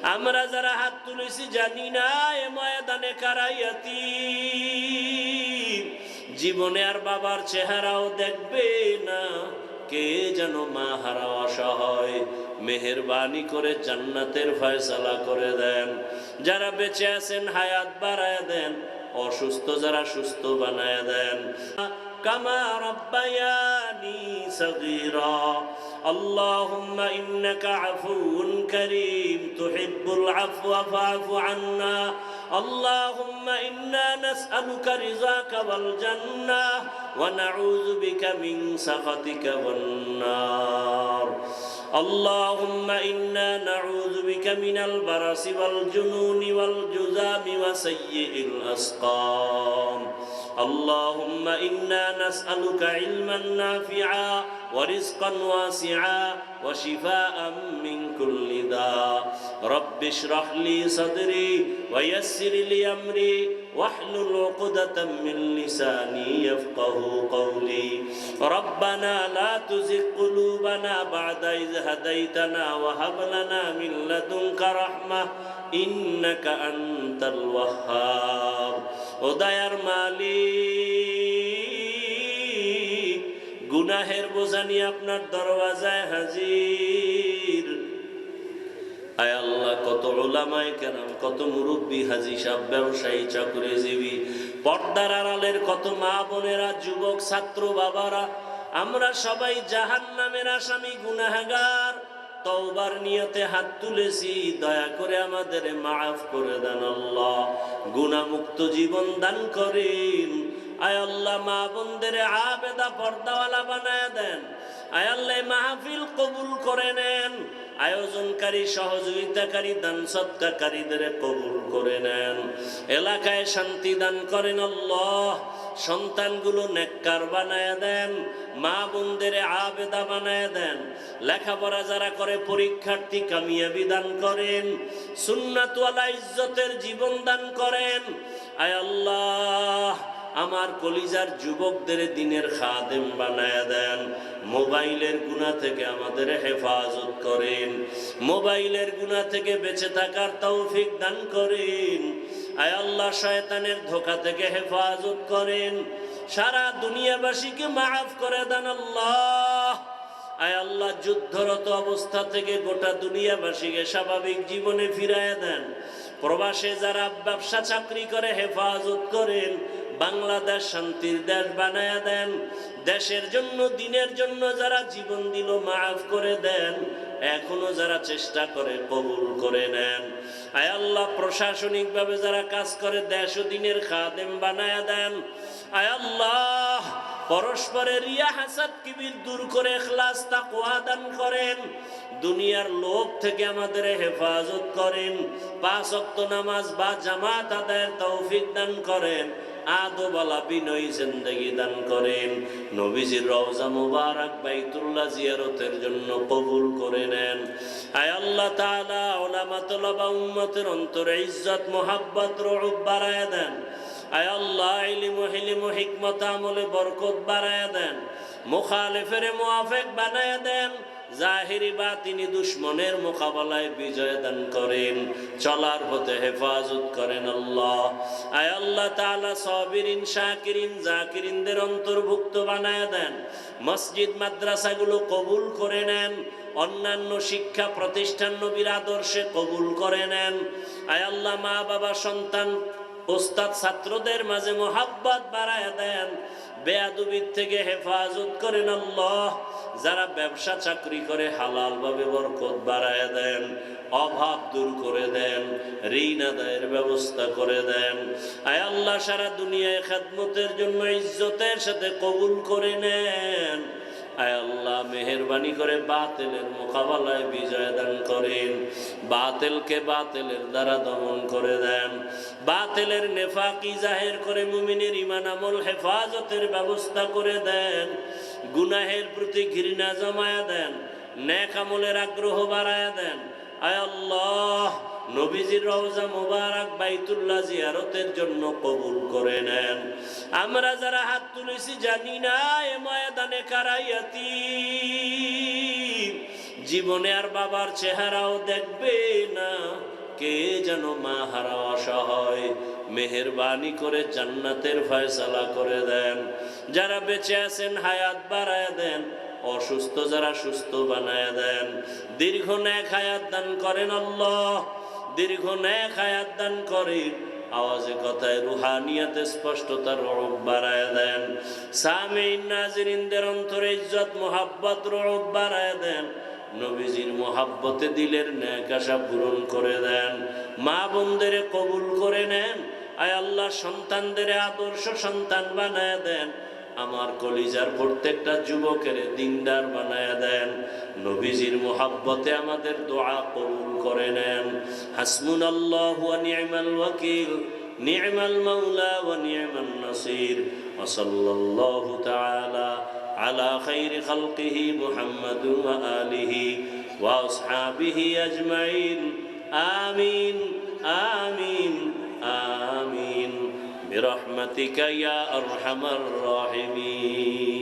আমরা যারা হাত তুলেছি জানি না এ ময়দানে কারাইয়াতি জীবনে আর বাবার চেহারাও দেখবে না। কে যেন মা হারা অসহায়, মেহেরবানি করে জান্নাতের ফয়সালা করে দেন। যারা বেঁচে আছেন হায়াত বাড়ায় দেন, অসুস্থ যারা সুস্থ বানায় দেন। কামা রাব্বায়ানি সগীরা। আল্লাহুম্মা ইন্নাকা আফুউন কারীম তুহিব্বুল আফওয়া ফা'ফু আন্না। আল্লাহুম্মা ইন্না নাসআলুকা রিযাকা ওয়াল জান্নাহ ওয়া নাউযু বিকা মিন সাখাতিকা ওয়ান নার। اللهم إنا نعوذ بك من البرص والجنون والجذام وسيء الأسقام. اللهم إنا نسألك علما نافعا ورزقا واسعا وشفاء من كل داء. رب اشرح لي صدري ويسر لي أمري واحلل عقدة من لساني يفقه قولي. ربنا لا تزغ قلوبنا بعد إذ هديتنا وهب لنا من لدنك رحمة إنك أنت الوهاب. ও দয়ার মালিক, গুনাহের বোঝা নিয়ে আপনার দরওয়াজায় হাজির। আয় আল্লাহ, কত উলামায়ে কেরাম, কত মুরব্বী, হাজী সাহেব, ব্যবসায়ী, চাকরিজীবী, পর্দার আড়ালের কত মা বোনেরা, যুবক, ছাত্র, বাবারা, আমরা সবাই জাহান্নামের আসামি, গুনাহগার। তওবার নিয়তে হাত তুলেছি, দয়া করে আমাদের মাফ করে দেন আল্লাহ, গুনাহমুক্ত জীবন দান করেন। আয় আল্লাহ, মা বোনদের আবেদা পর্দাওয়ালা বানায় দেন। আয় আল্লাহ, মাহফিল কবুল করে নেন। আয়োজনকারী, সহযোগিতাকারী, দান সৎকারীদের কবুল করে নেন। এলাকায় শান্তি দান করেন আল্লাহ। সন্তানগুলো নেককার বানায় দেন, মা বোনদের আবেদা বানায় দেন। লেখাপড়া যারা করে পরীক্ষার্থী কামিয়াবি দান করেন। সুন্নাতওয়ালা ইজ্জতের জীবন দান করেন। আয় আল্লাহ, আমার কলিজার যুবকদের দিনের খাদেম বানায় দেন। মোবাইলের গুনাহ থেকে আমাদের হেফাজত করেন। মোবাইলের গুনাহ থেকে বেঁচে থাকার তৌফিক দান করেন। আয় আল্লাহ, শয়তানের ধোঁকা থেকে হেফাজত করেন। সারা দুনিয়াবাসীকে মাফ করে দেন আল্লাহ। আয় আল্লাহ, যুদ্ধরত অবস্থা থেকে গোটা দুনিয়াবাসীকে স্বাভাবিক জীবনে ফিরায় দেন। প্রবাসে যারা ব্যবসা চাকরি করে হেফাজত করেন। বাংলাদেশ শান্তির দেশ বানায়া দেন। দেশের জন্য, দিনের জন্য যারা জীবন দিল মাফ করে দেন। এখনো যারা চেষ্টা করে কবুল করে নেন। আয় আল্লাহ, প্রশাসনিকভাবে যারা কাজ করে দেশ ও দিনের খাদেম বানায়া দেন। আয় আল্লাহ, পরস্পরের রিয়া হাসাদ কিবির দূর করে ইখলাস তাকওয়া দান করেন। দুনিয়ার লোভ থেকে আমাদের হেফাজত করেন। 5 ওয়াক্ত নামাজ বা জামাত আদায়ের তৌফিক দান করেন। আদবওয়ালা বিনয়ী জিন্দেগি দান করেন। নবীজির রওজা মুবারক বাইতুল্লাহ জিয়ারতের জন্য কবুল করে নেন। আয় আল্লাহ তাআলা, উলামা তুলাবা উম্মতের অন্তরে ইজ্জত, মুহাব্বত, রউব বাড়ায় দেন। আয় আল্লাহ, ইলম, হিলম, হিকমত, আমলে বরকত বাড়ায় দেন। মুখালিফের মুওয়াফিক বানায় দেন। জাহিরি বাতিনি দুশ্মনের মোকাবেলায় বিজয় দান করেন। চলার পথে হেফাজত করেন আল্লাহ। আয় আল্লাহ তাআলা, সাবিরিন, শাকিরিন, জাকিরিনদের অন্তর্ভুক্ত বানায় দেন। মসজিদ মাদ্রাসাগুলো কবুল করে নেন। অন্যান্য শিক্ষা প্রতিষ্ঠান নবীর আদর্শে কবুল করে নেন। আয় আল্লাহ, মা বাবা, সন্তান, ওস্তাদ, ছাত্রদের মাঝে মোহাব্বত বাড়ায় দেন। বেয়াদবির থেকে হেফাজত করেন আল্লাহ। যারা ব্যবসা চাকরি করে হালাল ভাবে বরকত বাড়ায় দেন। অভাব দূর করে দেন। ঋণ আদায়ের ব্যবস্থা করে দেন। আয় আল্লাহ, সারা দুনিয়ায় খেদমতের জন্য ইজ্জতের সাথে কবুল করে নেন। আয় আল্লাহ, মেহেরবানি করে বাতিলের মোকাবেলায় বিজয় দান করেন। বাতিলকে বাতিলের দ্বারা দমন করে দেন। বাতিলের নেফাকি জাহের করে মুমিনের ঈমান আমল হেফাজতের ব্যবস্থা করে দেন। গুনাহের প্রতি ঘৃণা জমায়া দেন। নেক আমলের আগ্রহ বাড়ায়া দেন। আয় আল্লাহ, নবীজির রওজা মুবারক বাইতুল্লাহ জিয়ারতের জন্য কবুল করে নেন। আমরা যারা হাত তুলেছি জানি না এ ময়দানে কারাইয়াতি জীবনে আর বাবার চেহারাও দেখবে না। কে যেন মা হারা অসহায়, মেহেরবানি করে জান্নাতের ফয়সালা করে দেন। যারা বেঁচে আছেন হায়াত বাড়ায় দেন, অসুস্থ যারা সুস্থ বানায় দেন, দীর্ঘ নেক হায়াত দান করেন আল্লাহ, দীর্ঘ নেক হায়াত দান করেন। আওয়াজে কথায় রুহানিয়াতে স্পষ্টতার রূপ বাড়ায় দেন। সামিঈন নাজিরিনদের অন্তরে ইজ্জত মোহাব্বত রূপ বাড়ায় দেন। নবীজির মোহাব্বতে দিলের নেক আশা পূরণ করে দেন। মা বোনদের কবুল করে নেন। আয় আল্লাহ, সন্তানদের আদর্শ সন্তান বানায় দেন। আমার কলিজার প্রত্যেকটা যুবকের দিনদার বানায় দেন। নবীজির মোহাব্বতে আমাদের দোয়া কবুল করে নেন। হাসবুনাল্লাহু ওয়া নি'মাল ওয়াকিল, নি'মাল মাওলা ওয়া নি'মান নাসির। ওয়া সাল্লাল্লাহু তাআলা আলা খাইরি খালকিহি মুহাম্মাদুন ওয়া আলিহি ওয়া আসহাবিহি আজমাইন। আমিন আমিন আমিন বিরহমাতিকা ইয়া আরহামার রাহিমিন।